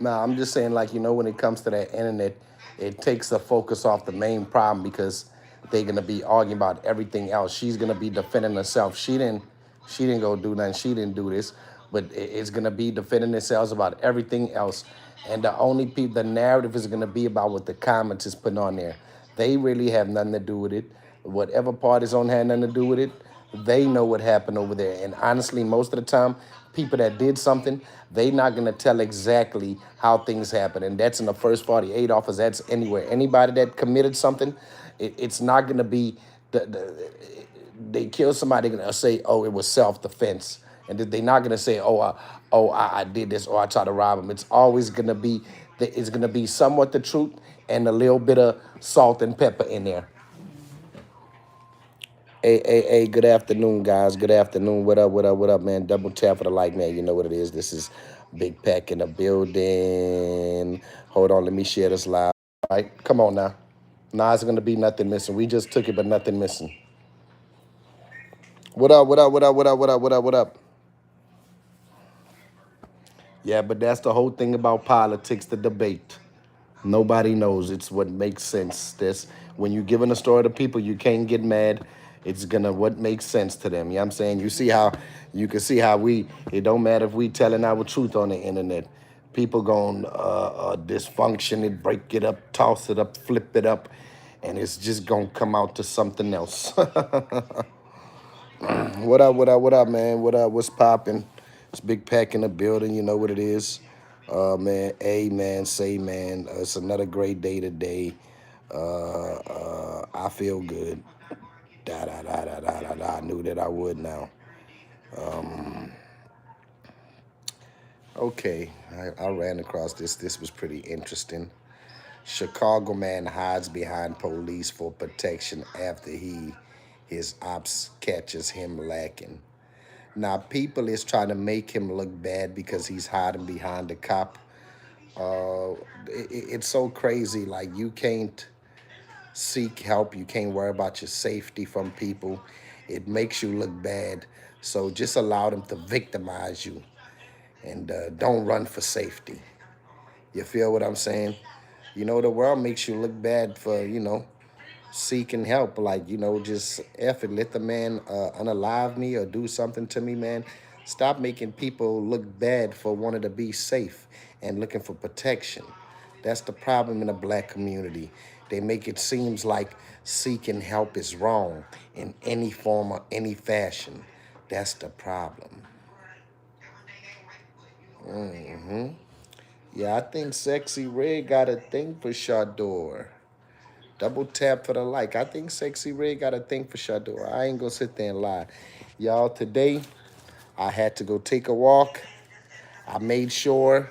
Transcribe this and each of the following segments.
Nah, I'm just saying, like, when it comes to that internet, it takes the focus off the main problem because they're gonna be arguing about everything else. She's gonna be defending herself. She didn't go do nothing. She didn't do this, but it's gonna be defending themselves about everything else. And the only people, the narrative is gonna be about what the comments is putting on there. They really have nothing to do with it. Whatever parties on had nothing to do with it, they know what happened over there. And honestly, most of the time, people that did something, they not gonna tell exactly how things happen. And that's in the first 48 offers. That's anywhere. Anybody that committed something, it's not gonna be they kill somebody, gonna say, oh, it was self-defense. And they're not gonna say, I did this, or I tried to rob him. It's always gonna be, it's gonna be somewhat the truth and a little bit of salt and pepper in there. Hey, good afternoon, guys. Good afternoon. What up, man? Double tap for the like, man. You know what it is. This is Big Pack in the building. Hold on, let me share this live. All right, come on now. Nah, it's gonna be nothing missing. We just took it, but nothing missing. What up? Yeah, but that's the whole thing about politics, the debate. Nobody knows. It's what makes sense. This when you're giving a story to people, you can't get mad. It's gonna what makes sense to them. You know what I'm saying? You can see how it don't matter if we telling our truth on the internet. People going dysfunction it, break it up, toss it up, flip it up, and it's just gonna come out to something else. What up, man? What up? What's popping? It's Big Pack in the building. You know what it is. Man, amen, say man. It's another great day today. I feel good. Da da da da da da da. I knew that I would now. Okay, I ran across this. This was pretty interesting. Chicago man hides behind police for protection after his ops catches him lacking. Now, people is trying to make him look bad because he's hiding behind the cop. Uh, it's so crazy. Like, you can't seek help. You can't worry about your safety from people. It makes you look bad. So just allow them to victimize you and don't run for safety. You feel what I'm saying? The world makes you look bad for, seeking help. Like, just F it, let the man unalive me or do something to me, man. Stop making people look bad for wanting to be safe and looking for protection. That's the problem in the black community. They make it seems like seeking help is wrong in any form or any fashion. That's the problem. Yeah, I think Sexy Red got a thing for Shador. Double tap for the like. I think Sexy Red got a thing for Shador. I ain't gonna sit there and lie. Y'all, today I had to go take a walk. I made sure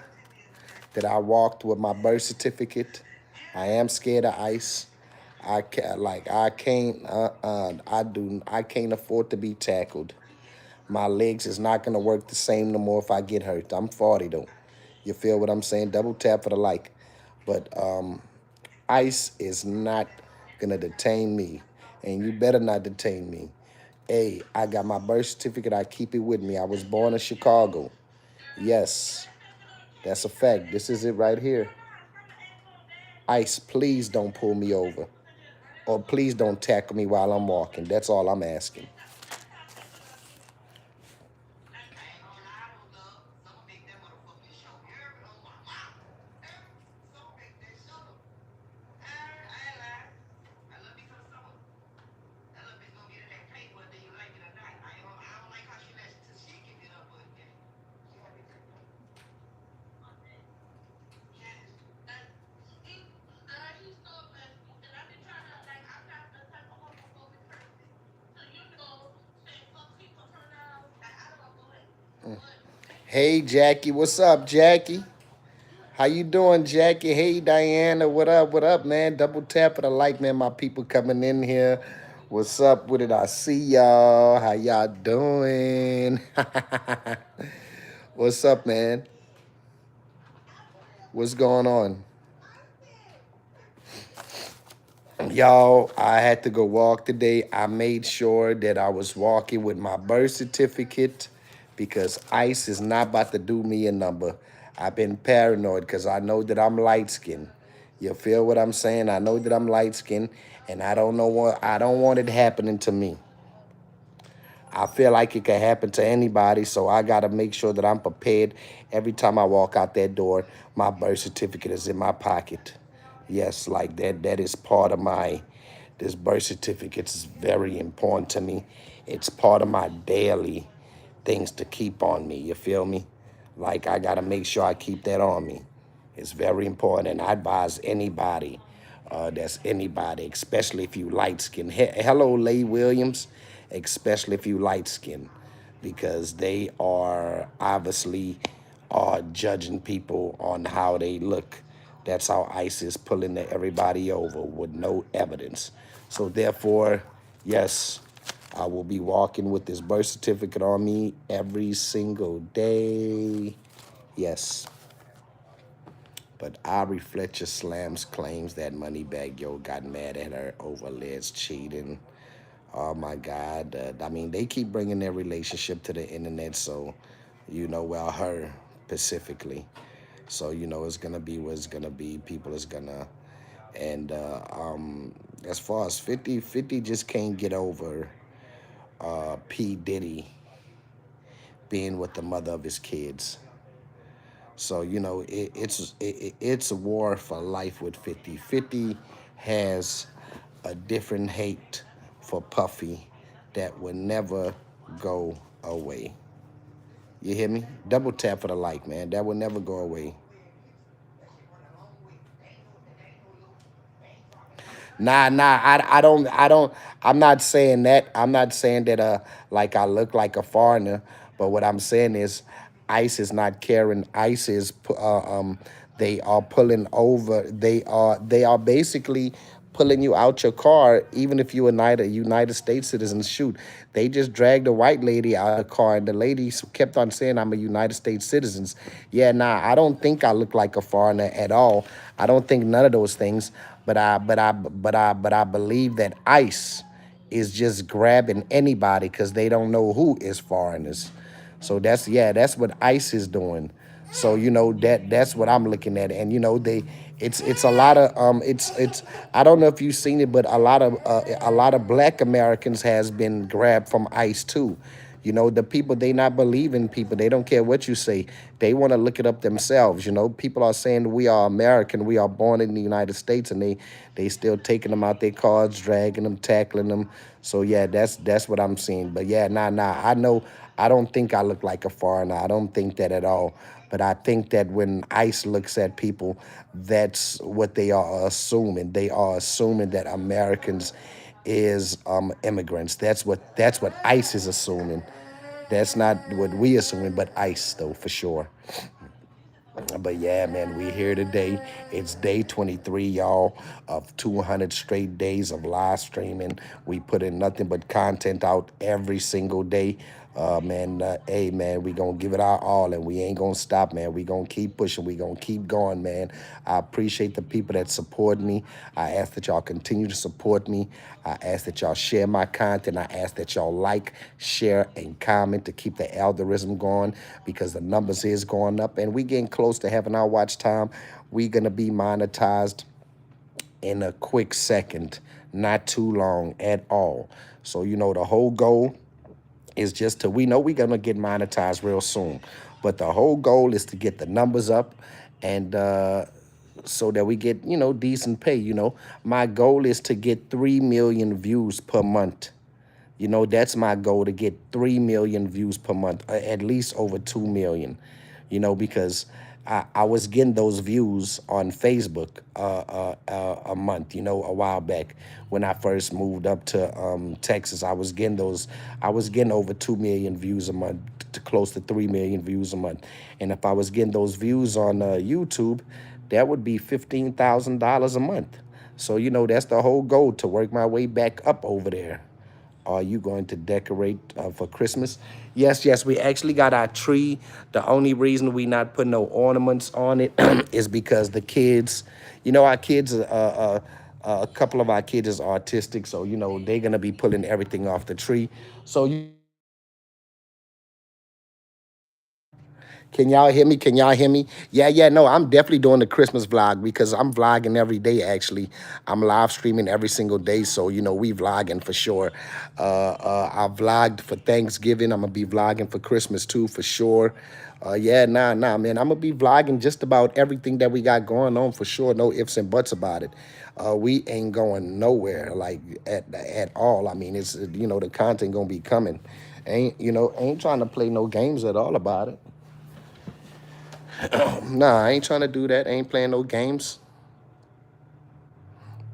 that I walked with my birth certificate. I am scared of ice. I can't afford to be tackled. My legs is not gonna work the same no more if I get hurt. I'm 40 though. You feel what I'm saying? Double tap for the like. But ICE is not gonna detain me, and you better not detain me. Hey, I got my birth certificate. I keep it with me. I was born in Chicago. Yes, that's a fact. This is it right here. ICE, please don't pull me over, or please don't tackle me while I'm walking. That's all I'm asking. Hey, Jackie, what's up, Jackie? How you doing, Jackie? Hey, Diana, what up, man? Double tap for the like, man. My people coming in here. What's up with it? I see y'all. How y'all doing? What's up, man? What's going on? Y'all, I had to go walk today. I made sure that I was walking with my birth certificate because ICE is not about to do me a number. I've been paranoid because I know that I'm light skinned. You feel what I'm saying? I know that I'm light skinned, and I don't want it happening to me. I feel like it can happen to anybody, so I gotta make sure that I'm prepared every time I walk out that door. My birth certificate is in my pocket. Yes, like that. That is part of my. This birth certificate is very important to me. It's part of my daily things to keep on me. You feel me? Like I gotta make sure I keep that on me. It's very important, and I advise anybody, that's anybody, especially if you light skin. Hello, Lay Williams, especially if you light skin, because they are obviously judging people on how they look. That's how ICE is pulling everybody over with no evidence. So therefore, yes, I will be walking with this birth certificate on me every single day. Yes. But Ari Fletcher slams claims that Moneybag Yo got mad at her over alleged cheating. Oh my God. I mean, they keep bringing their relationship to the internet. So, well, her specifically. So, it's going to be what it's going to be. People is going to. And as far as 50, 50 just can't get over P. Diddy being with the mother of his kids. So it's a war for life with 50. 50 has a different hate for Puffy that will never go away. You hear me? Double tap for the like, man. That will never go away. Nah, I'm not saying that. I'm not saying that like I look like a foreigner, but what I'm saying is ICE is not caring. ICE is they are pulling over. They are basically pulling you out your car, even if you're a United States citizen. Shoot, they just dragged a white lady out of the car, and the lady kept on saying, "I'm a United States citizen." Yeah, nah, I don't think I look like a foreigner at all. I don't think none of those things. But I believe that ICE is just grabbing anybody because they don't know who is foreigners. So that's what ICE is doing. So that's what I'm looking at, and it's a lot of it's I don't know if you've seen it, but a lot of Black Americans has been grabbed from ICE too. The people, they not believing people. They don't care what you say. They want to look it up themselves. People are saying we are American. We are born in the United States, and they still taking them out their cars, dragging them, tackling them. So yeah, that's what I'm seeing. But yeah, nah. I know. I don't think I look like a foreigner. I don't think that at all. But I think that when ICE looks at people, that's what they are assuming. They are assuming that Americans is immigrants. That's what ICE is assuming. That's not what we assuming, but ICE though for sure. But yeah, man, we here today. It's day 23, y'all, of 200 straight days of live streaming. We put in nothing but content out every single day. Man, hey, man, we gonna give it our all, and we ain't gonna stop, man. We gonna keep pushing. We gonna keep going, man. I appreciate the people that support me. I ask that y'all continue to support me. I ask that y'all share my content. I ask that y'all like, share, and comment to keep the algorithm going, because the numbers is going up, and we getting close to having our watch time. We gonna be monetized in a quick second, not too long at all. So the whole goal is just to, we know we're gonna get monetized real soon, but the whole goal is to get the numbers up, and so that we get decent pay. My goal is to get 3 million views per month. That's my goal, to get 3 million views per month, at least over 2 million, because I was getting those views on Facebook a month, a while back when I first moved up to Texas. I was getting over 2 million views a month, to close to 3 million views a month. And if I was getting those views on YouTube, that would be $15,000 a month. So, that's the whole goal, to work my way back up over there. Are you going to decorate for Christmas? Yes. We actually got our tree. The only reason we not putting no ornaments on it is because the kids, our kids, a couple of our kids is autistic, so they're gonna be pulling everything off the tree. So Can y'all hear me? Can y'all hear me? Yeah, yeah, no, I'm definitely doing the Christmas vlog because I'm vlogging every day, actually. I'm live streaming every single day, so, we vlogging for sure. I vlogged for Thanksgiving. I'm going to be vlogging for Christmas, too, for sure. Yeah, nah, man. I'm going to be vlogging just about everything that we got going on for sure. No ifs and buts about it. We ain't going nowhere, like, at all. I mean, it's, the content going to be coming. Ain't trying to play no games at all about it. Nah, I ain't trying to do that. I ain't playing no games.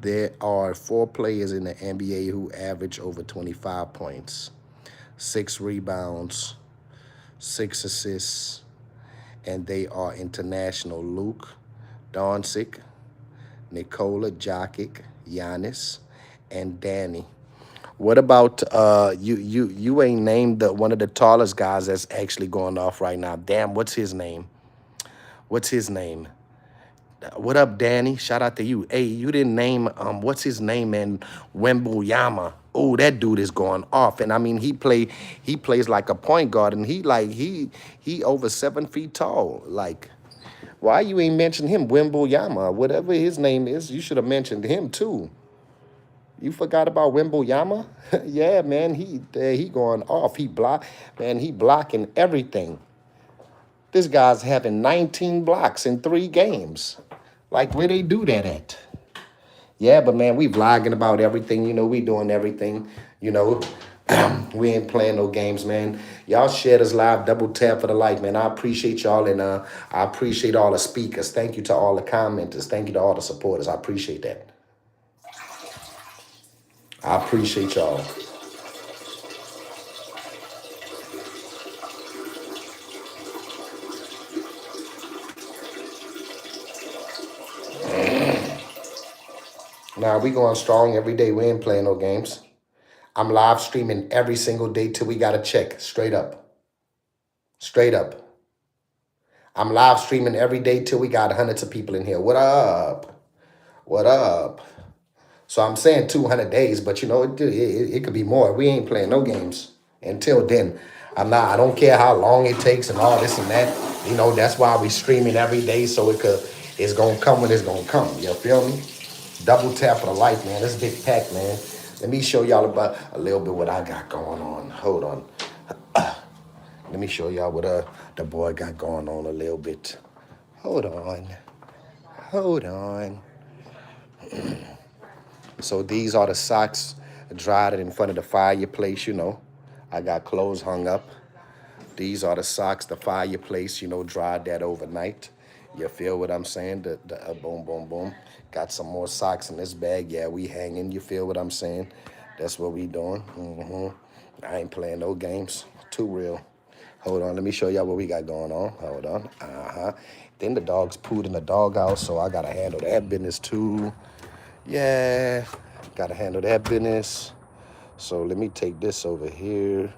There are 4 players in the NBA who average over 25 points, 6 rebounds, 6 assists, and they are international. Luke Doncic, Nikola Jokic, Giannis, and Danny. What about you ain't named one of the tallest guys that's actually going off right now. Damn, what's his name? What's his name? What up, Danny? Shout out to you. Hey, you didn't name what's his name, man? Wembuyama. Oh, that dude is going off. And I mean, he plays like a point guard, and he over 7 feet tall. Like, why you ain't mentioned him, Wembuyama, whatever his name is? You should have mentioned him too. You forgot about Wembuyama? Yeah, man, he going off. He blocking everything. This guy's having 19 blocks in 3 games. Like, where they do that at? Yeah, but man, we vlogging about everything. We doing everything. You know, we ain't playing no games, man. Y'all share this live, double tap for the like, man. I appreciate y'all, and I appreciate all the speakers. Thank you to all the commenters. Thank you to all the supporters. I appreciate that. I appreciate y'all. Now, we going strong every day. We ain't playing no games. I'm live streaming every single day till we got a check. Straight up. Straight up. I'm live streaming every day till we got hundreds of people in here. What up? What up? So I'm saying 200 days, but it could be more. We ain't playing no games until then. I don't care how long it takes and all this and that. That's why we streaming every day, so it's gonna come when it's gonna come. You feel me? Double tap for the light, man. This big pack, man. Let me show y'all about a little bit what I got going on. Hold on. Let me show y'all what the boy got going on a little bit. Hold on. Hold on. So these are the socks dried in front of the fireplace, I got clothes hung up. These are the socks, the fireplace, dried that overnight. You feel what I'm saying? The boom, boom, boom. Got some more socks in this bag. Yeah, we hanging. You feel what I'm saying? That's what we doing. I ain't playing no games. Too real. Hold on, let me show y'all what we got going on. Hold on. Then the dog's pooed in the doghouse, so I gotta handle that business too. Yeah, gotta handle that business. So let me take this over here.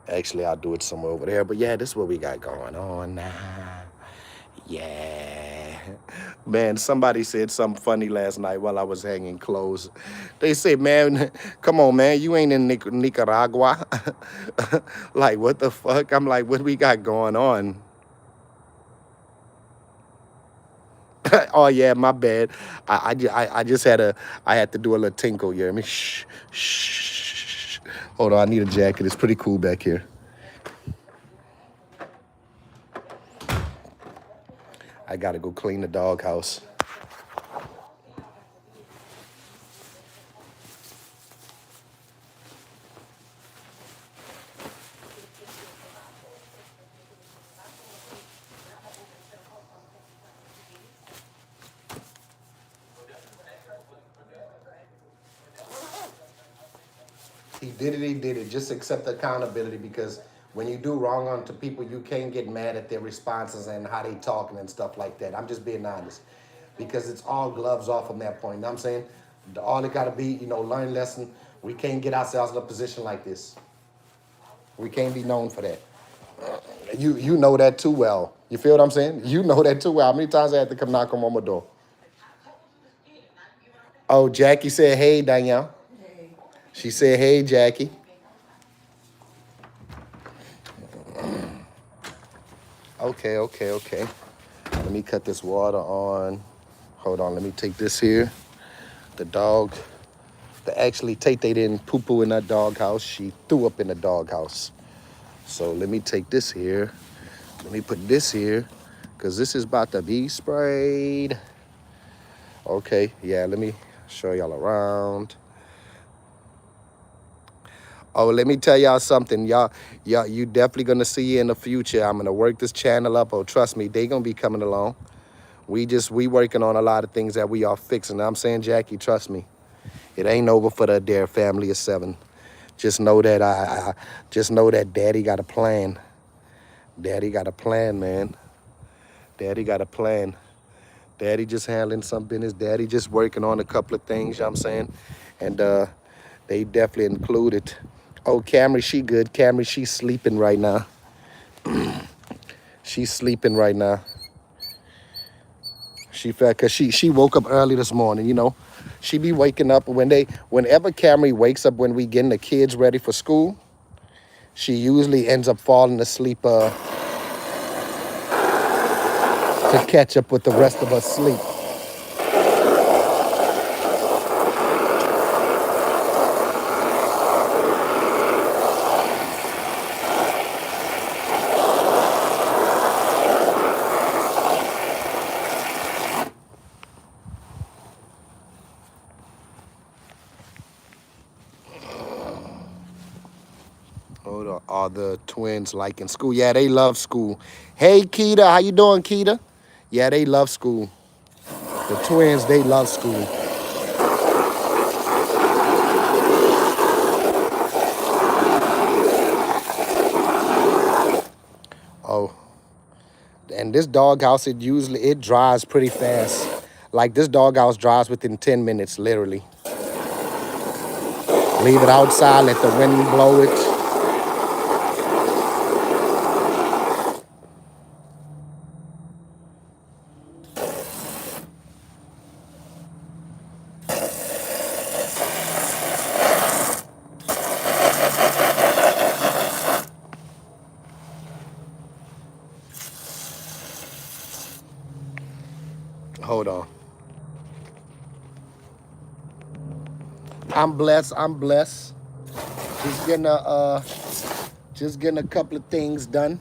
Actually, I'll do it somewhere over there. But yeah, this is what we got going on now. Yeah. Man, somebody said something funny last night while I was hanging clothes. They said, man, come on, man, you ain't in Nicaragua. Like, what the fuck? I'm like, what we got going on? Oh, yeah, my bad. I just I had to do a little tinkle, you hear me? Shh, shh. Hold on, I need a jacket. It's pretty cool back here. I gotta go clean the doghouse. He did it. Just accept accountability, because when you do wrong onto people, you can't get mad at their responses and how they talking and stuff like that. I'm just being honest, because it's all gloves off from that point. You know what I'm saying? All it got to be, learn lesson. We can't get ourselves in a position like this. We can't be known for that. You know that too well. You feel what I'm saying? You know that too well. How many times I had to come knock on my door? Oh, Jackie said, hey, Danielle. She said, hey, Jackie. Okay. Let me cut this water on. Hold on, let me take this here. The dog, actually Tate didn't poo-poo in that doghouse. She threw up in the doghouse. So let me take this here. Let me put this here, because this is about to be sprayed. Okay, yeah, let me show y'all around. Oh, let me tell y'all something. Y'all, you definitely gonna see in the future. I'm gonna work this channel up. Oh, trust me, they gonna be coming along. We working on a lot of things that we are fixing. I'm saying, Jackie, trust me, it ain't over for the Dare family of 7. Just know that just know that Daddy got a plan. Daddy got a plan, man. Daddy got a plan. Daddy just handling some business. Daddy just working on a couple of things, you know what I'm saying? And they definitely included. Oh, Camry, she good. Camry, she's sleeping right now. She's sleeping right now. She felt, cause she woke up early this morning, you know. She be waking up whenever Camry wakes up when we getting the kids ready for school, she usually ends up falling asleep to catch up with the rest of us sleep. Hold on. Are the twins liking school? Yeah, they love school. Hey, Keita, how you doing, Keita? Yeah, they love school. The twins, they love school. Oh, and this doghouse, it dries pretty fast. Like this doghouse dries within 10 minutes, literally. Leave it outside, let the wind blow it. Hold on. I'm blessed. I'm blessed. Just getting a couple of things done.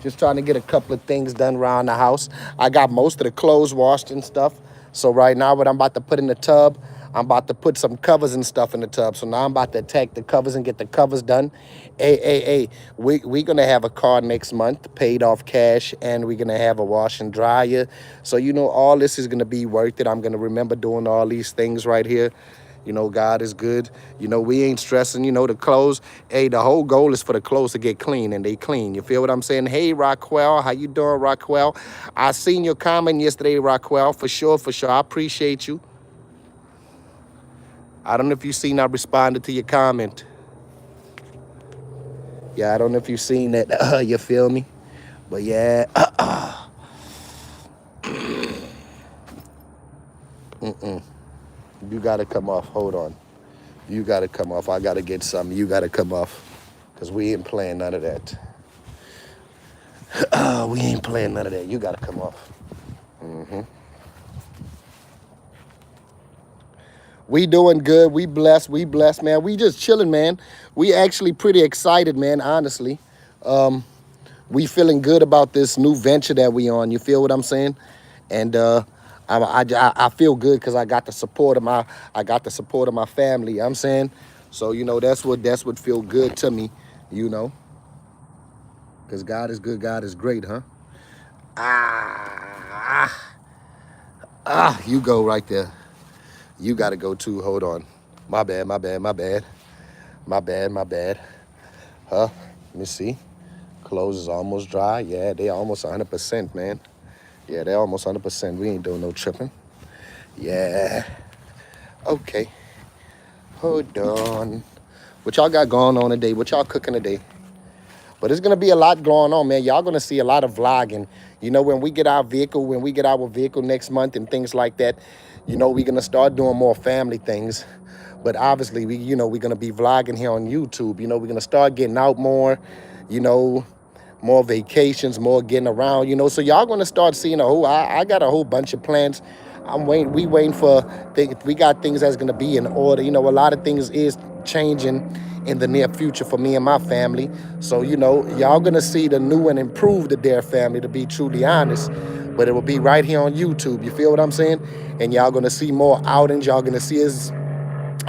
Just trying to get a couple of things done around the house. I got most of the clothes washed and stuff. So right now what I'm about to put in the tub, I'm about to put some covers and stuff in the tub. So now I'm about to attack the covers and get the covers done. Hey, we gonna have a car next month, paid off cash, and we're gonna have a wash and dryer. So you know all this is gonna be worth it. I'm gonna remember doing all these things right here. You know, God is good. You know, we ain't stressing, you know, the clothes. Hey, the whole goal is for the clothes to get clean, and they clean. You feel what I'm saying? Hey, Rockwell, how you doing, Rockwell? I seen your comment yesterday, Rockwell, for sure. I appreciate you. I don't know if you seen I responded to your comment. Yeah, I don't know if you seen that. You feel me? But yeah, you got to come off. Hold on. You got to come off. I got to get something. You got to come off. Because we ain't playing none of that. We ain't playing none of that. You got to come off. We doing good. We blessed, man. We just chilling, man. We actually pretty excited, man, honestly. We feeling good about this new venture that we on. You feel what I'm saying? And I feel good because I got the support of my family. You know what I'm saying, so you know that's what feel good to me. You know, because God is good. God is great, huh? Ah, you go right there. You gotta go too. Hold on. My bad. Huh? Let me see. Clothes is almost dry. Yeah, they almost 100%, man. Yeah, they almost 100%. We ain't doing no tripping. Yeah. Okay. Hold on. What y'all got going on today? What y'all cooking today? But it's gonna be a lot going on, man. Y'all gonna see a lot of vlogging. You know, when we get our vehicle next month and things like that, you know, we're gonna start doing more family things. But obviously, we're gonna be vlogging here on YouTube. You know, we're gonna start getting out more. You know, more vacations, more getting around, you know. So y'all gonna start seeing a whole. I got a whole bunch of plans. I'm waiting. We waiting for. We got things that's gonna be in order. You know, a lot of things is changing in the near future for me and my family. So you know, y'all gonna see the new and improved Adair family. To be truly honest, but it will be right here on YouTube. You feel what I'm saying? And y'all gonna see more outings. Y'all gonna see us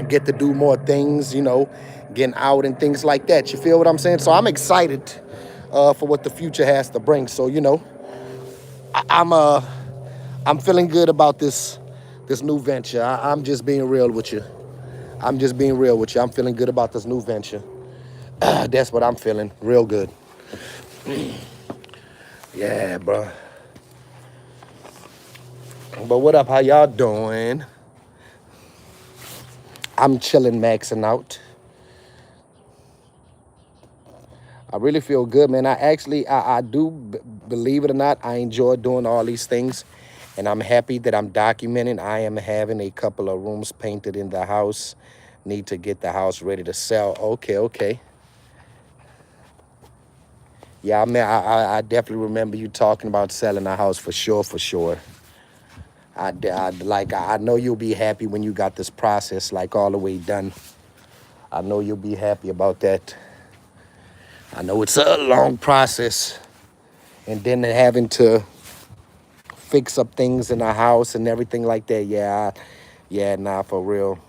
get to do more things, you know, getting out and things like that. You feel what I'm saying? So I'm excited for what the future has to bring. So, you know, I'm feeling good about this new venture. I'm just being real with you. I'm just being real with you. I'm feeling good about this new venture. That's what I'm feeling. Real good. Yeah, bro. But what up? How y'all doing? I'm chilling, maxing out. I really feel good, man. I do, believe it or not, I enjoy doing all these things. And I'm happy that I'm documenting. I am having a couple of rooms painted in the house. Need to get the house ready to sell. Okay, okay. Yeah, I mean, I definitely remember you talking about selling the house for sure, for sure. I know you'll be happy when you got this process like all the way done. I know you'll be happy about that. I know it's a long process. And then having to fix up things in the house and everything like that. Yeah, nah, for real.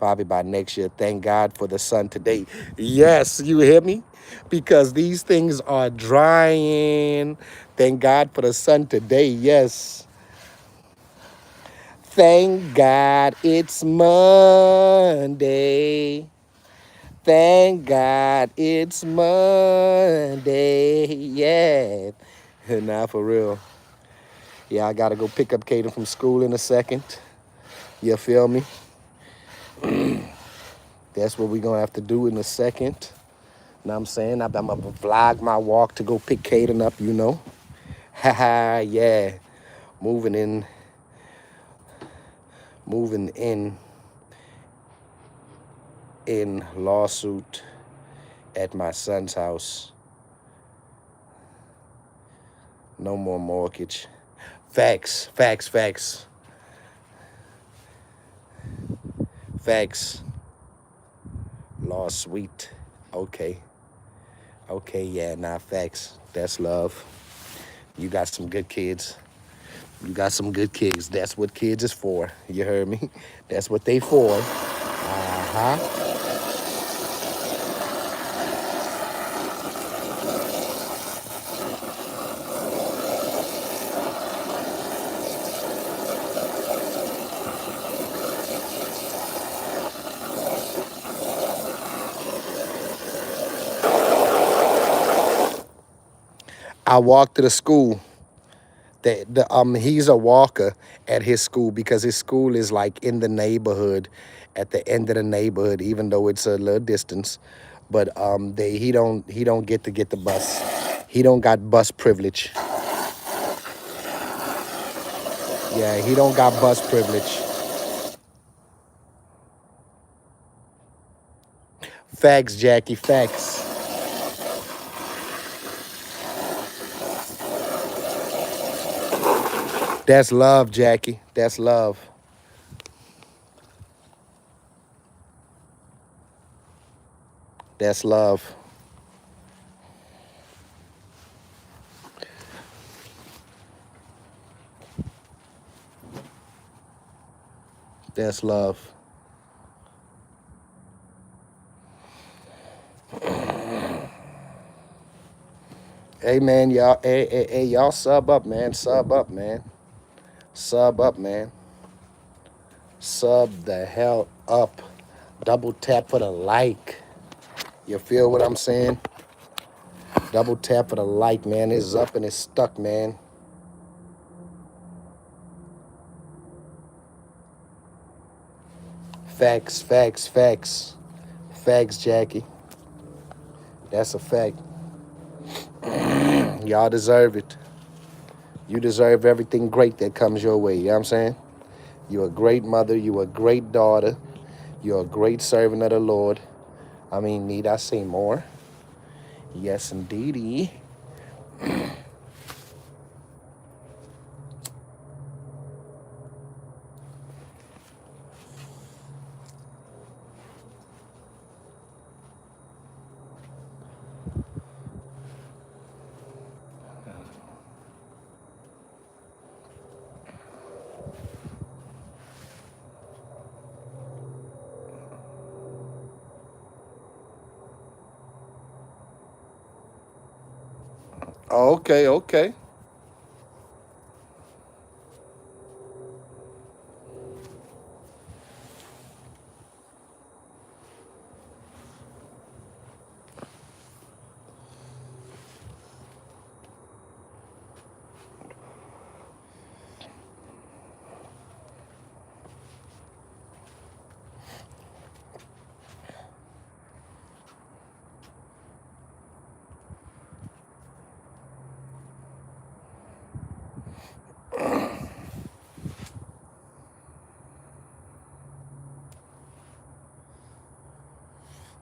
Probably by next year. Thank God for the sun today. Yes, you hear me? Because these things are drying. Thank God for the sun today. Yes. Thank God it's Monday. Thank God it's Monday. Yeah. Nah, for real. Yeah, I gotta go pick up Kaden from school in a second. You feel me? That's what we're gonna have to do in a second. Know what I'm saying? I'm gonna vlog my walk to go pick Kaden up, you know. Haha, yeah. Moving in, moving in lawsuit at my son's house. No more mortgage. Facts, facts, facts. Facts. Lawsuit. Okay. Okay, yeah, nah, facts. That's love. You got some good kids. You got some good kids. That's what kids is for. You heard me? That's what they for. Uh-huh. I walked to the school. He's a walker at his school because his school is like in the neighborhood, at the end of the neighborhood, even though it's a little distance. But he don't get to get the bus. He don't got bus privilege. Yeah, he don't got bus privilege. Facts, Jackie, facts. That's love, Jackie. That's love. That's love. That's love. Hey man, y'all. Hey, y'all sub up, man. Sub up, man. Sub up, man. Sub the hell up. Double tap for the like. You feel what I'm saying? Double tap for the like, man. It's up and it's stuck, man. Facts, facts, facts. Facts, Jackie. That's a fact. Y'all deserve it. You deserve everything great that comes your way. You know what I'm saying? You're a great mother. You're a great daughter. You're a great servant of the Lord. I mean, need I say more? Yes, indeedy. Okay, okay.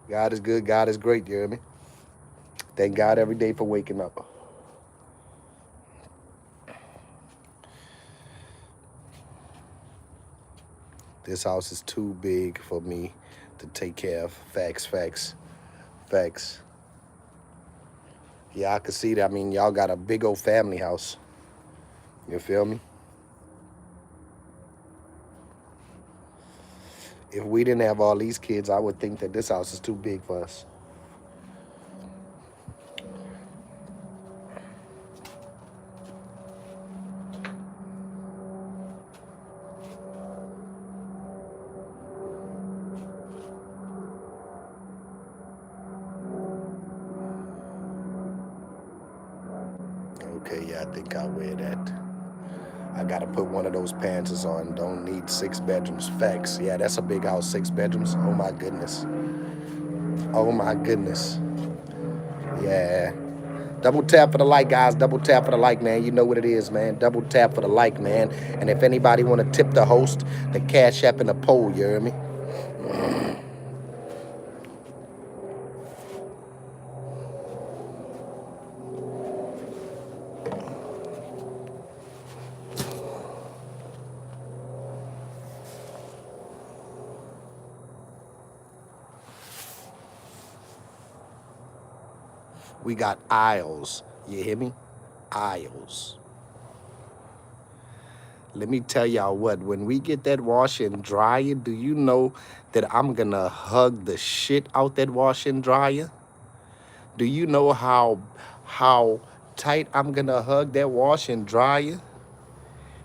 God is good. God is great. You hear me? Thank God every day for waking up. This house is too big for me to take care of. Facts, facts, facts. Yeah, I can see that. I mean, y'all got a big old family house. You feel me? If we didn't have all these kids, I would think that this house is too big for us. Okay, yeah, I think I'll wear that. I gotta put one of those pants on. Don't need 6 bedrooms. Facts. Yeah, that's a big house. 6 bedrooms. Oh my goodness. Oh my goodness. Yeah. Double tap for the like, guys. Double tap for the like, man. You know what it is, man. Double tap for the like, man. And if anybody want to tip the host, the Cash App and the poll, you hear me? We got aisles. You hear me? Aisles. Let me tell y'all what, when we get that washer and dryer, do you know that I'm gonna hug the shit out that washer and dryer? Do you know how tight I'm gonna hug that washer and dryer?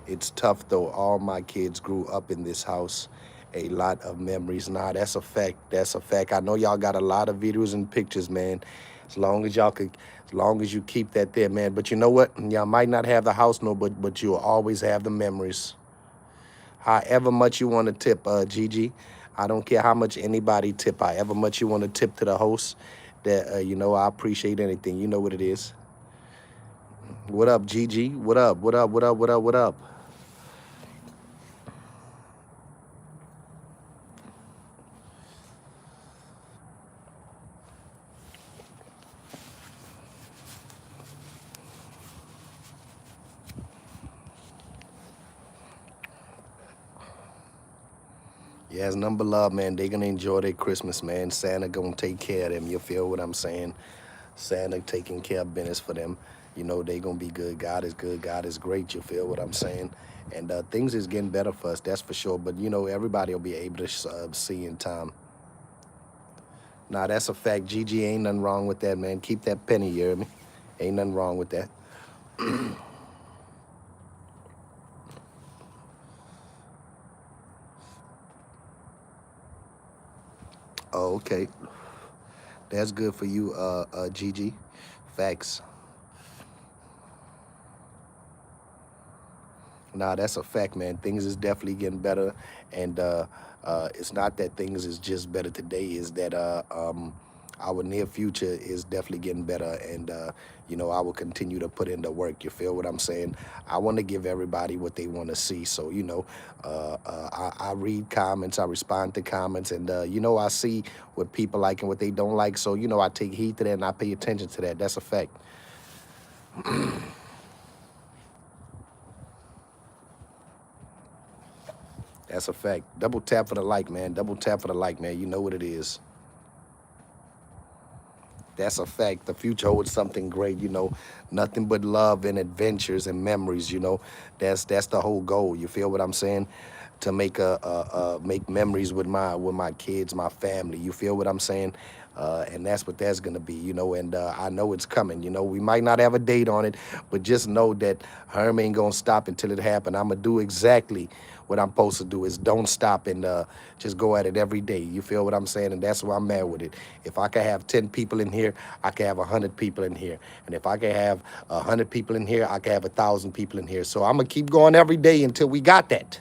It's tough though. All my kids grew up in this house. A lot of memories. Nah, that's a fact. That's a fact. I know y'all got a lot of videos and pictures, man. As long as you keep that there, man. But you know what? Y'all might not have the house no, but you'll always have the memories. However much you want to tip, Gigi. I don't care how much anybody tip. However much you want to tip to the host, that you know, I appreciate anything. You know what it is. What up, Gigi? What up? What up? What up? What up? What up? Yeah, it's number love, man. They gonna enjoy their Christmas, man. Santa gonna take care of them. You feel what I'm saying? Santa taking care of business for them. You know, they gonna be good. God is good. God is great. You feel what I'm saying? And things is getting better for us, that's for sure. But, you know, everybody will be able to see in time. Nah, that's a fact. Gigi, ain't nothing wrong with that, man. Keep that penny, you hear me? Ain't nothing wrong with that. Oh, okay. That's good for you, Gigi. Facts. Nah, that's a fact, man. Things is definitely getting better, and it's not that things is just better today. Is that Our near future is definitely getting better, and I will continue to put in the work. You feel what I'm saying? I want to give everybody what they want to see. So I read comments, I respond to comments, and I see what people like and what they don't like. So I take heed to that and I pay attention to that. That's a fact. That's a fact. Double tap for the like, man. Double tap for the like, man. You know what it is. That's a fact. The future holds something great, nothing but love and adventures and memories, That's the whole goal. You feel what I'm saying? To make memories with my kids, my family. You feel what I'm saying? And that's what that's gonna be, And I know it's coming. We might not have a date on it, but just know that Herm ain't gonna stop until it happens. I'm gonna do exactly what I'm supposed to do. Is don't stop and just go at it every day. You feel what I'm saying? And that's where I'm at with it. If I can have 10 people in here, I can have 100 people in here. And if I can have 100 people in here, I can have 1,000 people in here. So I'm gonna keep going every day until we got that.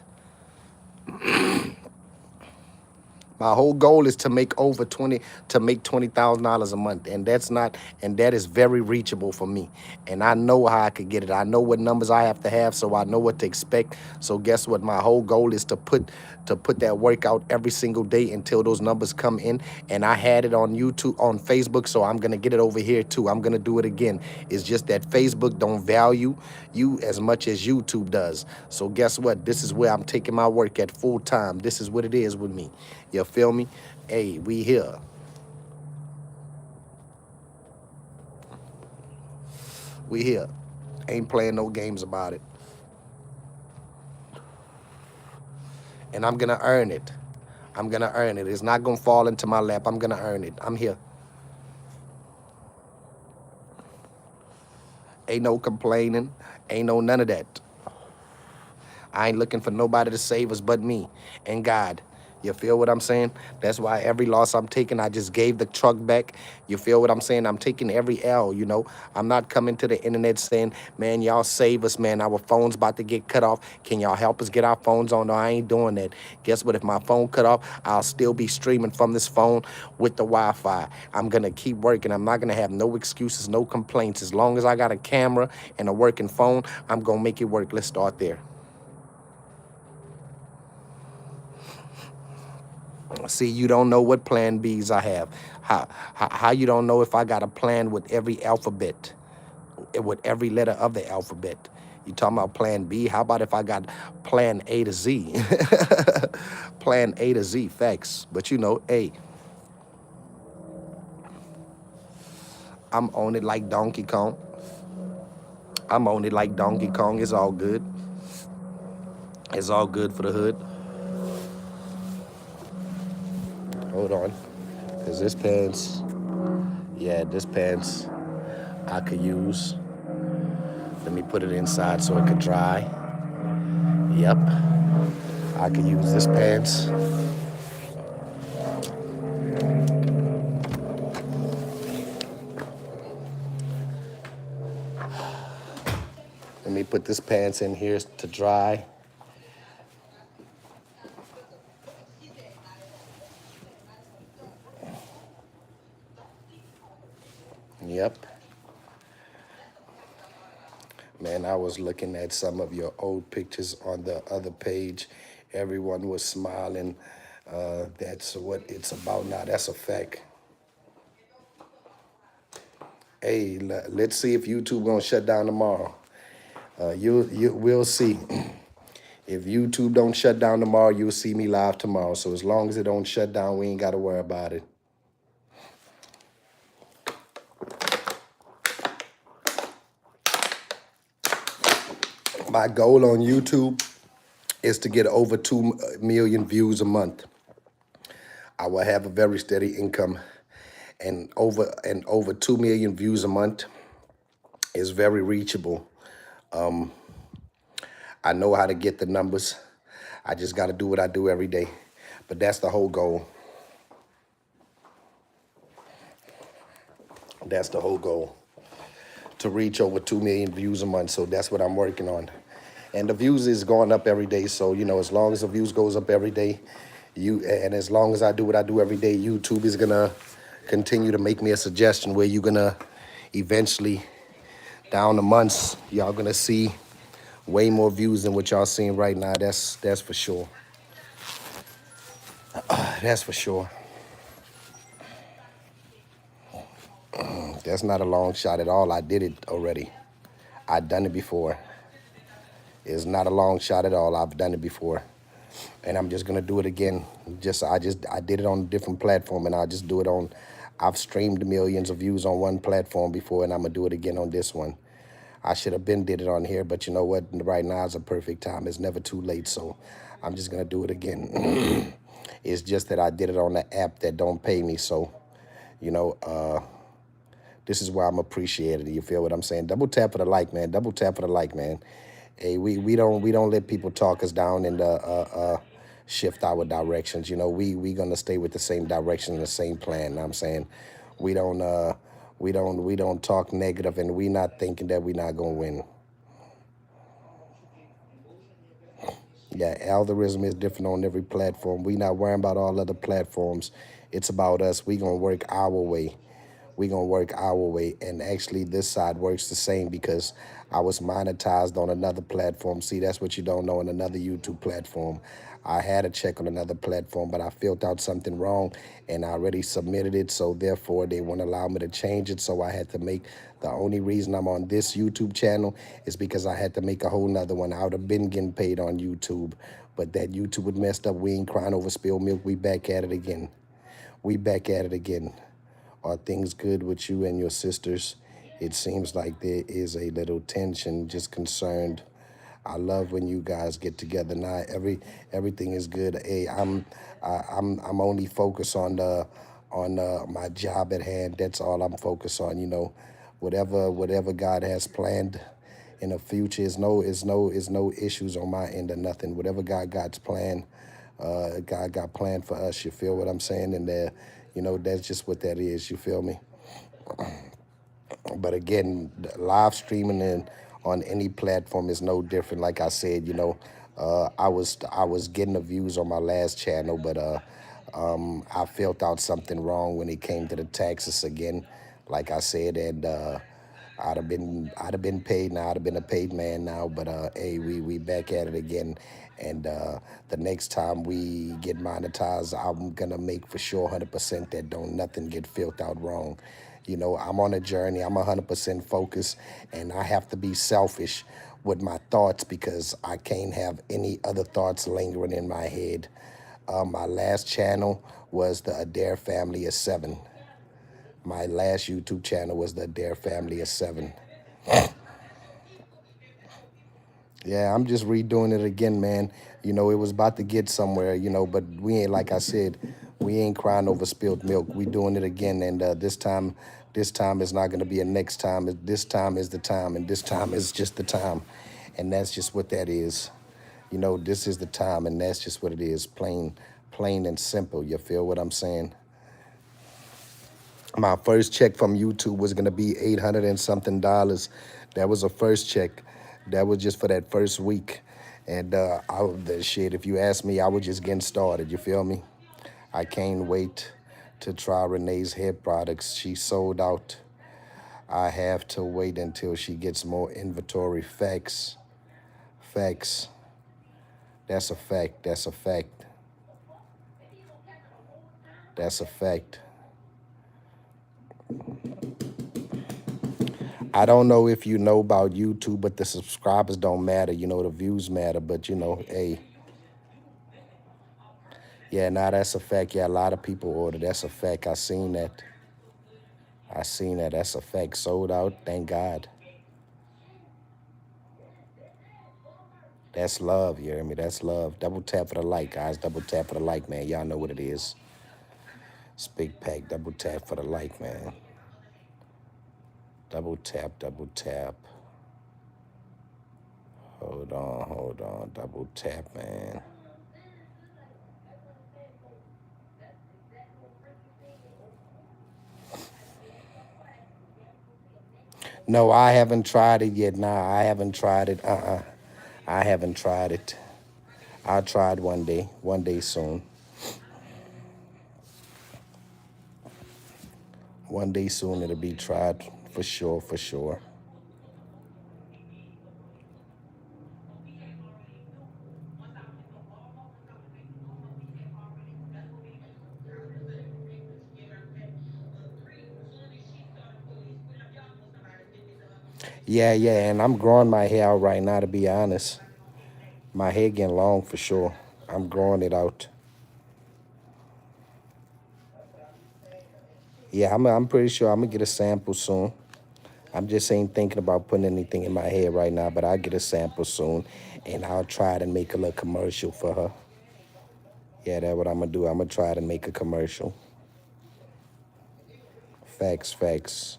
My whole goal is to make $20,000 a month, and that is very reachable for me. And I know how I could get it. I know what numbers I have to have, so I know what to expect. So guess what? My whole goal is to put that work out every single day until those numbers come in. And I had it on YouTube, on Facebook, so I'm gonna get it over here too. I'm gonna do it again. It's just that Facebook don't value you as much as YouTube does. So guess what? This is where I'm taking my work at full time. This is what it is with me. You feel me? Hey, we here. We here. Ain't playing no games about it. And I'm gonna earn it. I'm gonna earn it. It's not gonna fall into my lap. I'm gonna earn it. I'm here. Ain't no complaining. Ain't no none of that. I ain't looking for nobody to save us but me and God. You feel what I'm saying? That's why every loss I'm taking, I just gave the truck back. You feel what I'm saying? I'm taking every L. I'm not coming to the internet saying, man, y'all save us, man. Our phone's about to get cut off. Can y'all help us get our phones on? No, I ain't doing that. Guess what? If my phone cut off, I'll still be streaming from this phone with the Wi-Fi. I'm going to keep working. I'm not going to have no excuses, no complaints. As long as I got a camera and a working phone, I'm going to make it work. Let's start there. See, you don't know what plan Bs I have. How you don't know if I got a plan with every alphabet, with every letter of the alphabet? You talking about plan B? How about if I got plan A to Z? Plan A to Z, facts. But hey, I'm on it like Donkey Kong. I'm on it like Donkey Kong. It's all good. It's all good for the hood. Hold on. Because this pants I could use. Let me put it inside so it could dry. Yep. I could use this pants. Let me put this pants in here to dry. Yep. Man, I was looking at some of your old pictures on the other page. Everyone was smiling. That's what it's about now. That's a fact. Hey, let's see if YouTube gonna shut down tomorrow. We'll see. If YouTube don't shut down tomorrow, you'll see me live tomorrow. So as long as it don't shut down, we ain't got to worry about it. My goal on YouTube is to get over 2 million views a month. I will have a very steady income, and over 2 million views a month is very reachable. I know how to get the numbers. I just got to do what I do every day. But that's the whole goal. That's the whole goal, to reach over 2 million views a month. So that's what I'm working on. And the views is going up every day. So, as long as the views goes up every day, and as long as I do what I do every day, YouTube is gonna continue to make me a suggestion where you're gonna eventually, down the months, y'all gonna see way more views than what y'all seeing right now. That's for sure. That's for sure. That's not a long shot at all. I did it already. I've done it before. It's not a long shot at all. I've done it before. And I'm just gonna do it again. I did it on a different platform, and I'll just do it on. I've streamed millions of views on one platform before, and I'm gonna do it again on this one. I should have been did it on here, but you know what? Right now is a perfect time. It's never too late, so I'm just gonna do it again. It's just that I did it on the app that don't pay me, so you know, this is why I'm appreciated. You feel what I'm saying? Double tap for the like, man. Double tap for the like, man. Hey, we don't let people talk us down and shift our directions. You know, we gonna stay with the same direction and the same plan. Know what I'm saying, we don't we don't talk negative, and we not thinking that we not gonna win. Yeah, algorithm is different on every platform. We not worrying about all other platforms. It's about us. We gonna work our way. We gonna work our way. And actually this side works the same because I was monetized on another platform. See, that's what you don't know, on another YouTube platform. I had a check on another platform, but I filled out something wrong and I already submitted it. So therefore they won't allow me to change it. So I had to make, the only reason I'm on this YouTube channel is because I had to make a whole nother one. I would have been getting paid on YouTube, but that YouTube was messed up. We ain't crying over spilled milk. We back at it again. We back at it again. Are things good with you and your sisters? It seems like there is a little tension, just concerned. I love when you guys get together. Now everything is good. Hey, I'm only focused on my job at hand. That's all I'm focused on. You know, whatever God has planned in the future is no issues on my end or nothing. Whatever God's plan, God got planned for us. You feel what I'm saying? And you know, that's just what that is. You feel me? But again, live streaming on any platform is no different. Like I said, you know, I was getting the views on my last channel, but I felt out something wrong when it came to the taxes again. Like I said, and I'd have been paid now. I'd have been a paid man now. But hey, we back at it again. And the next time we get monetized, I'm gonna make for sure 100% that don't nothing get filled out wrong. You know, I'm on a journey. I'm 100% focused, and I have to be selfish with my thoughts because I can't have any other thoughts lingering in my head. My last channel was the Adair Family of Seven. My last YouTube channel was the Adair Family of Seven. Yeah, I'm just redoing it again, man. You know, it was about to get somewhere, you know, but we ain't, like I said, we ain't crying over spilled milk. We doing it again, and this time is not gonna be a next time. This time is the time, and this time is just the time, and that's just what that is. You know, this is the time, and that's just what it is. Plain and simple. You feel what I'm saying? My first check from YouTube was gonna be 800 and something dollars. That was a first check. That was just for that first week. And the shit, if you ask me, I was just getting started. You feel me? I can't wait to try Renee's hair products. She sold out. I have to wait until she gets more inventory. Facts. Facts. That's a fact. That's a fact. That's a fact. I don't know if you know about YouTube, but the subscribers don't matter. You know, the views matter. But, you know, hey, yeah, nah, that's a fact. Yeah, a lot of people order. That's a fact. I seen that. I seen that. That's a fact. Sold out. Thank God. That's love. You hear me? That's love. Double tap for the like, guys. Double tap for the like, man. Y'all know what it is. It's big pack. Double tap for the like, man. Double tap. Double tap. Hold on. Hold on. Double tap, man. No, I haven't tried it yet. Nah, I haven't tried it. I haven't tried it. I'll try it one day soon. One day soon it'll be tried for sure, for sure. Yeah, yeah, and I'm growing my hair out right now, to be honest. My hair getting long for sure. I'm growing it out. Yeah, I'm pretty sure I'm gonna get a sample soon. I'm just ain't thinking about putting anything in my hair right now, but I'll get a sample soon, and I'll try it and make a little commercial for her. Yeah, that's what I'm gonna do. I'm gonna try to make a commercial. Facts, facts.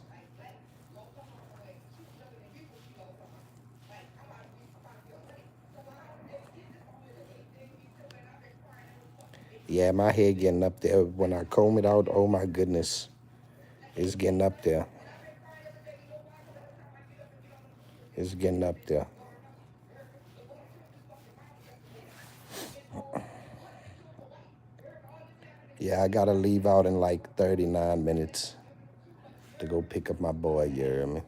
Yeah, my hair getting up there. When I comb it out, oh my goodness, it's getting up there. It's getting up there. Yeah, I gotta leave out in like 39 minutes to go pick up my boy, you hear me?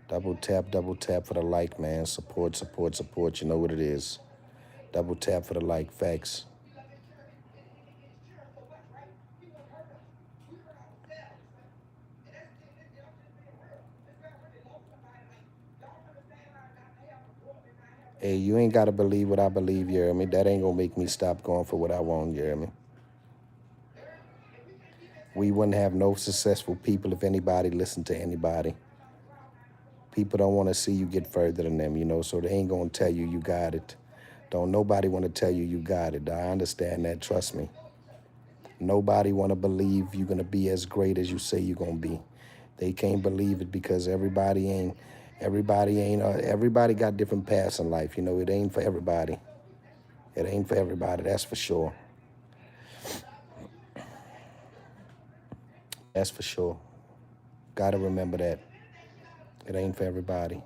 Double tap for the like, man. Support, support, support. You know what it is. Double tap for the like, facts. Hey, you ain't gotta believe what I believe, you hear me? That ain't gonna make me stop going for what I want, you hear me? We wouldn't have no successful people if anybody listened to anybody. People don't want to see you get further than them, you know, so they ain't gonna tell you you got it. Don't nobody want to tell you you got it. I understand that, trust me. Nobody want to believe you're gonna be as great as you say you're gonna be. They can't believe it because everybody got different paths in life. You know, it ain't for everybody. It ain't for everybody, that's for sure. That's for sure. Gotta remember that. It ain't for everybody.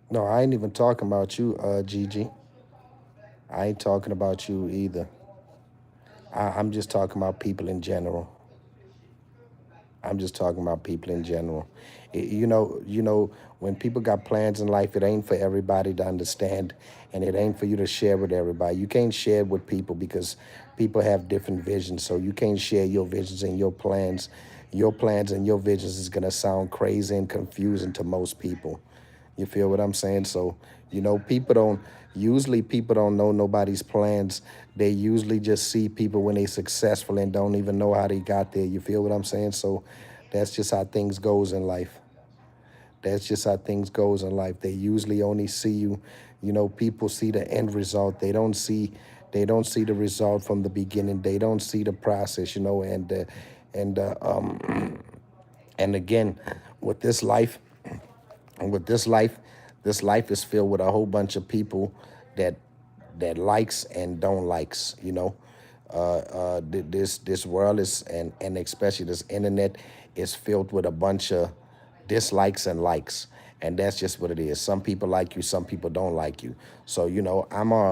No, I ain't even talking about you, Gigi. I ain't talking about you either. I'm just talking about people in general. I'm just talking about people in general. When people got plans in life, it ain't for everybody to understand, and it ain't for you to share with everybody. You can't share with people because people have different visions. So you can't share your visions and your plans. Your plans and your visions is gonna sound crazy and confusing to most people. You feel what I'm saying? So, people don't know nobody's plans. They usually just see people when they successful and don't even know how they got there. You feel what I'm saying? So that's just how things goes in life. That's just how things goes in life. They usually only see you, people see the end result. They don't see the result from the beginning. They don't see the process, and and again, with this life, and with this life is filled with a whole bunch of people that likes and don't likes. This world is, and especially this internet is filled with a bunch of dislikes and likes, and that's just what it is. Some people like you, some people don't like you. So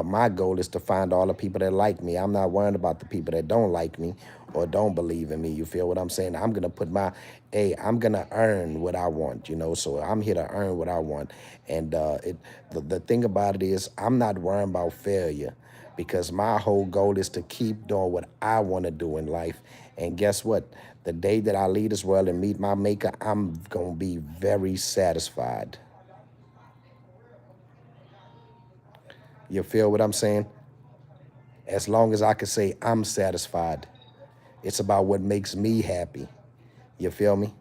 my goal is to find all the people that like me. I'm not worried about the people that don't like me or don't believe in me. You feel what I'm saying? I'm gonna earn what I want. So I'm here to earn what I want. And the thing about it is, I'm not worrying about failure, because my whole goal is to keep doing what I want to do in life. And guess what? The day that I leave this world and meet my maker, I'm going to be very satisfied. You feel what I'm saying? As long as I can say I'm satisfied, it's about what makes me happy. You feel me?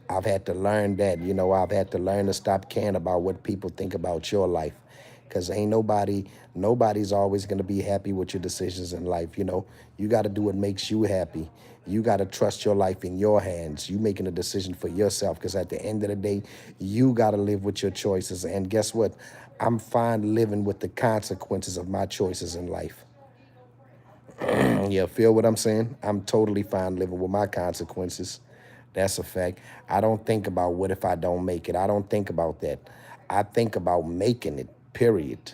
I've had to learn that, I've had to learn to stop caring about what people think about your life. Because ain't nobody's always going to be happy with your decisions in life. You got to do what makes you happy. You got to trust your life in your hands. You making a decision for yourself, because at the end of the day, you got to live with your choices. And guess what? I'm fine living with the consequences of my choices in life. You feel what I'm saying? I'm totally fine living with my consequences. That's a fact. I don't think about what if I don't make it. I don't think about that. I think about making it, period.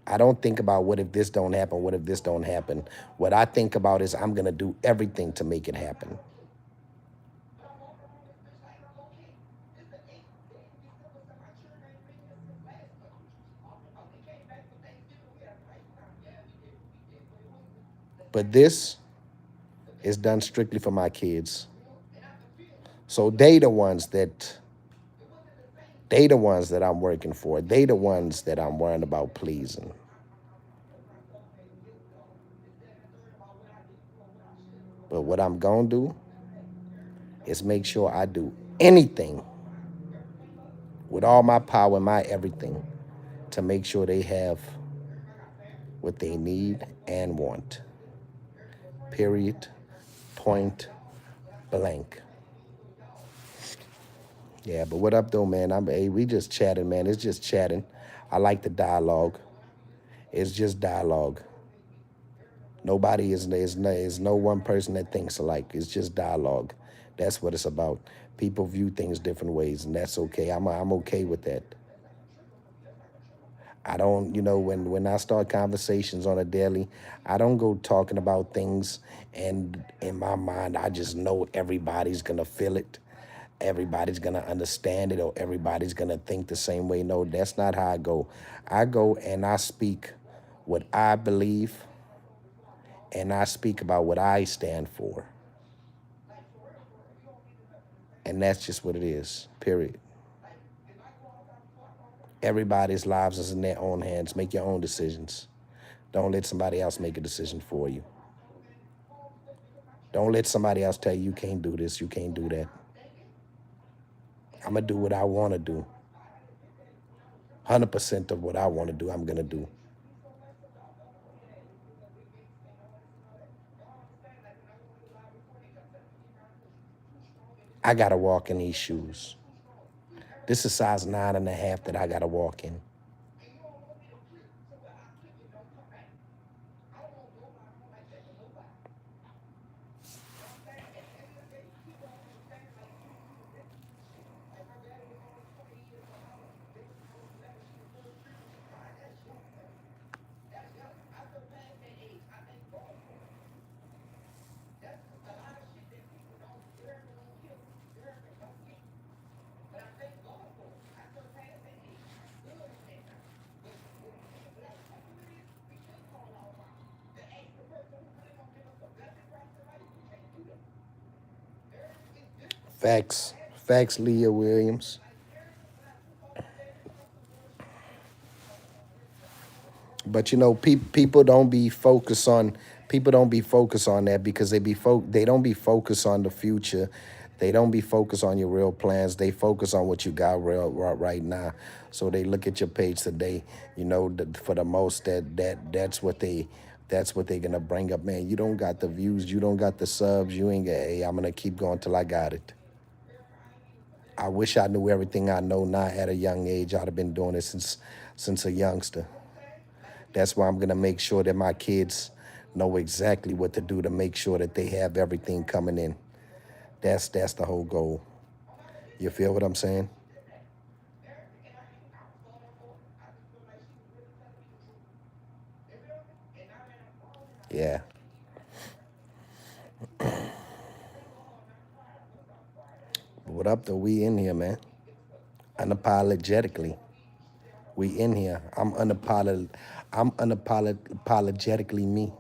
I don't think about what if this don't happen, what if this don't happen. What I think about is I'm gonna do everything to make it happen. But this is done strictly for my kids. So they the ones that I'm working for. They the ones that I'm worrying about pleasing. But what I'm gonna do is make sure I do anything with all my power and my everything to make sure they have what they need and want. Period. Point blank. Yeah, but what up though, man? Hey, we just chatting, man. It's just chatting. I like the dialogue. It's just dialogue. Nobody is no one person that thinks alike. It's just dialogue. That's what it's about. People view things different ways, and that's okay. I'm okay with that. I don't, when I start conversations on a daily, I don't go talking about things, and in my mind, I just know everybody's gonna feel it, everybody's gonna understand it, or everybody's gonna think the same way. No, that's not how I go. I go and I speak what I believe, and I speak about what I stand for, and that's just what it is. Period. Everybody's lives is in their own hands. Make your own decisions. Don't let somebody else make a decision for you. Don't let somebody else tell you you can't do this, you can't do that. I'm going to do what I want to do. 100% of what I want to do, I'm going to do. I got to walk in these shoes. This is size 9.5 that I got to walk in. Facts. Facts, Leah Williams. But people don't be focused on that because they don't be focused on the future. They don't be focused on your real plans. They focus on what you got right now. So they look at your page today. For the most that's what they're gonna bring up. Man, you don't got the views. You don't got the subs. You ain't got. Hey, I'm gonna keep going till I got it. I wish I knew everything I know now at a young age. I'd have been doing it since a youngster. That's why I'm gonna make sure that my kids know exactly what to do to make sure that they have everything coming in. That's the whole goal. You feel what I'm saying? Yeah. But what up though? We in here, man. Unapologetically. We in here. I'm unapologetically me.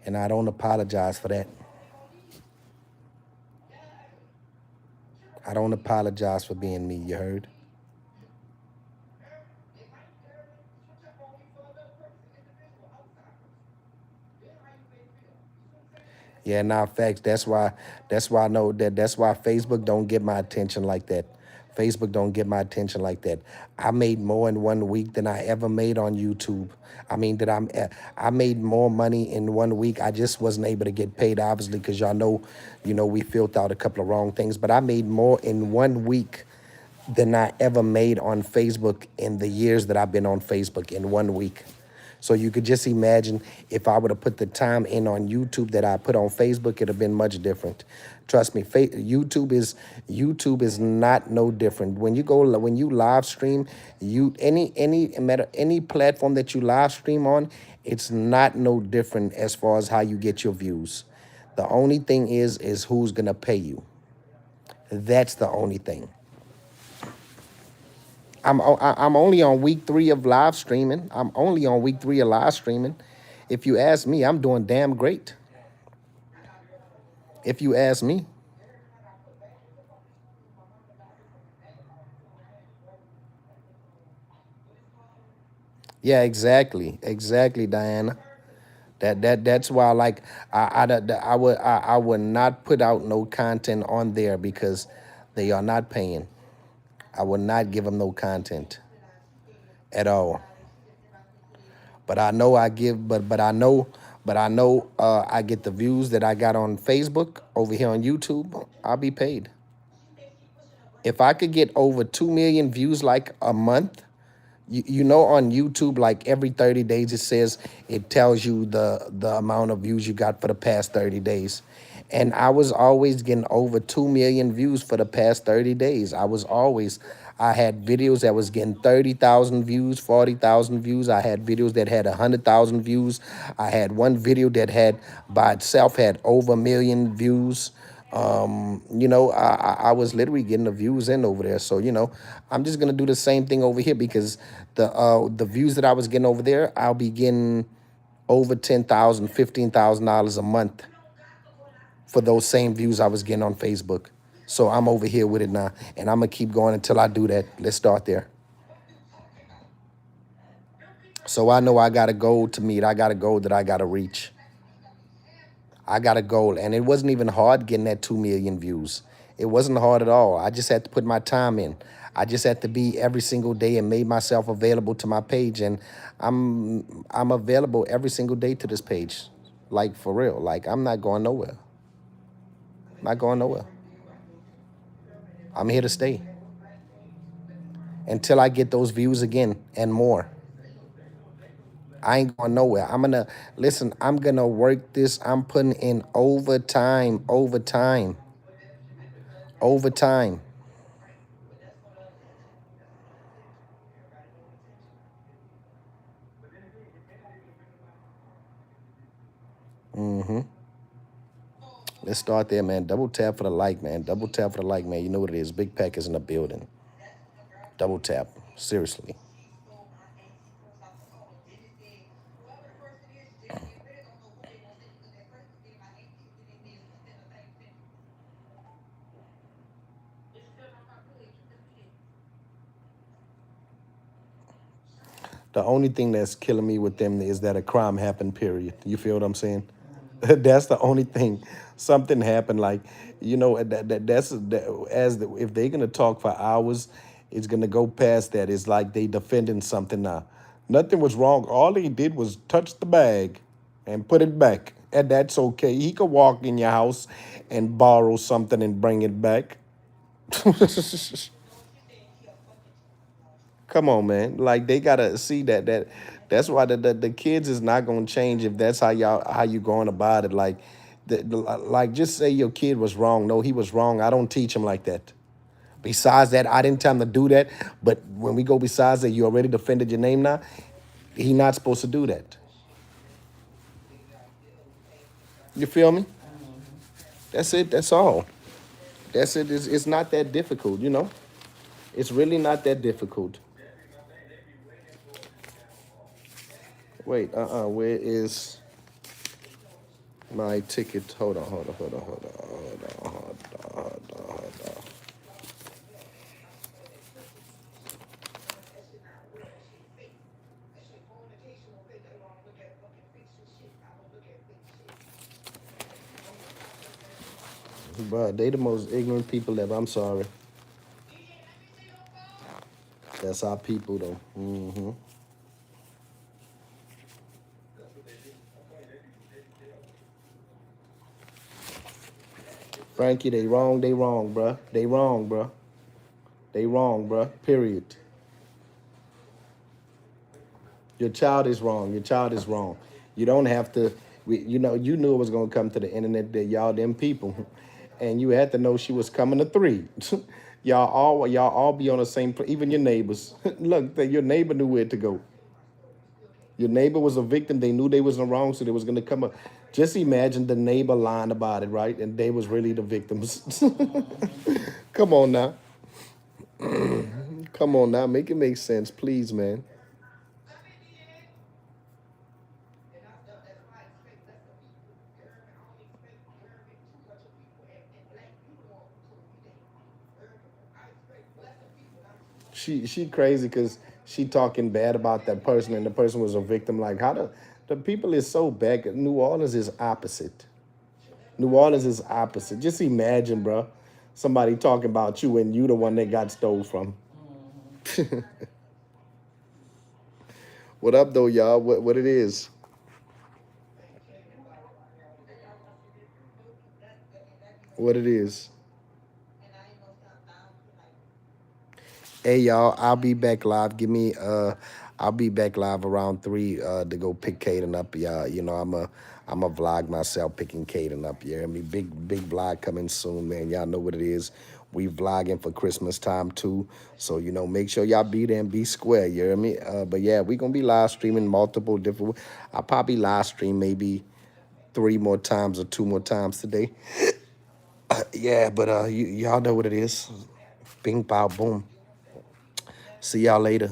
And I don't apologize for that. I don't apologize for being me, you heard? Yeah, nah, facts. That's why I know that's why Facebook don't get my attention like that. Facebook don't get my attention like that. I made more in 1 week than I ever made on YouTube. I mean, I made more money in 1 week. I just wasn't able to get paid, obviously, because y'all know, we filled out a couple of wrong things. But I made more in 1 week than I ever made on Facebook in the years that I've been on Facebook in 1 week. So you could just imagine if I would have put the time in on YouTube that I put on Facebook, it'd have been much different. Trust me, YouTube is not no different. When you live stream, any platform that you live stream on, it's not no different as far as how you get your views. The only thing is who's gonna pay you. That's the only thing. I'm only on week 3 of live streaming. I'm only on week 3 of live streaming. If you ask me, I'm doing damn great. If you ask me. Yeah, exactly, Diana. That's why, like, I would not put out no content on there because they are not paying. I would not give them no content at all. But I know I give, but I know I get the views that I got on Facebook over here on YouTube. I'll be paid. If I could get over 2 million views like a month, you know, on YouTube, like every 30 days, it tells you the amount of views you got for the past 30 days. And I was always getting over 2 million views for the past 30 days. I had videos that was getting 30,000 views, 40,000 views. I had videos that had 100,000 views. I had one video that had by itself had over a million views. I was literally getting the views in over there. So, I'm just gonna do the same thing over here because the views that I was getting over there, I'll be getting over 10,000, $15,000 a month for those same views I was getting on Facebook. So I'm over here with it now, and I'm gonna keep going until I do that. Let's start there. So I know I got a goal to meet. I got a goal that I gotta reach. I got a goal, and it wasn't even hard getting that 2 million views. It wasn't hard at all. I just had to put my time in. I just had to be every single day and made myself available to my page, and I'm available every single day to this page, like for real. Like I'm not going nowhere. Not going nowhere. I'm here to stay until I get those views again and more. I ain't going nowhere. I'm gonna work this. I'm putting in overtime. Let's start there, man. Double tap for the like, man. Double tap for the like, man. You know what it is. Big Pack is in the building. Double tap. Seriously. The only thing that's killing me with them is that a crime happened, period. You feel what I'm saying? That's the only thing. Something happened, like, if they're gonna talk for hours, it's gonna go past that. It's like they defending something now. Nothing was wrong. All he did was touch the bag and put it back. And that's okay. He could walk in your house and borrow something and bring it back. Come on, man. Like they gotta see that's why the kids is not gonna change if that's how you going about it. Like like just say your kid was wrong. No, he was wrong. I don't teach him like that. Besides that, I didn't tell him to do that. But when we go besides that, you already defended your name now. He not supposed to do that. You feel me? That's it. That's all. That's it. It's not that difficult, you know? It's really not that difficult. Wait, where is my ticket? Hold on. But they the most ignorant people ever. I'm sorry. That's our people, though. Frankie, they wrong, bruh. They wrong, bruh. They wrong, bruh. Period. Your child is wrong. Your child is wrong. You don't have to. You know, you knew it was gonna come to the internet that y'all them people, and you had to know she was coming to three. y'all all be on the same. Even your neighbors. Look, your neighbor knew where to go. Your neighbor was a victim. They knew they was in the wrong, so they was gonna come up. Just imagine the neighbor lying about it, right? And they was really the victims. Come on now. Come on now. Make it make sense, please, man. She crazy because she talking bad about that person and the person was a victim. Like how the people is so bad. New Orleans is opposite. New Orleans is opposite. Just imagine, bro, somebody talking about you and you the one that got stole from. What up though, y'all? What it is? What it is? Hey y'all, I'll be back live. I'll be back live around 3 to go pick Caden up. Yeah, you know, I'm a vlog myself picking Caden up. You hear me? Big vlog coming soon, man. Y'all know what it is. We vlogging for Christmas time too. So, you know, make sure y'all be there and be square, you hear me? But yeah, we gonna be live streaming multiple different. I'll probably live stream maybe 3 more times or 2 more times today. Yeah, but y'all know what it is. Bing, pow, boom. See y'all later.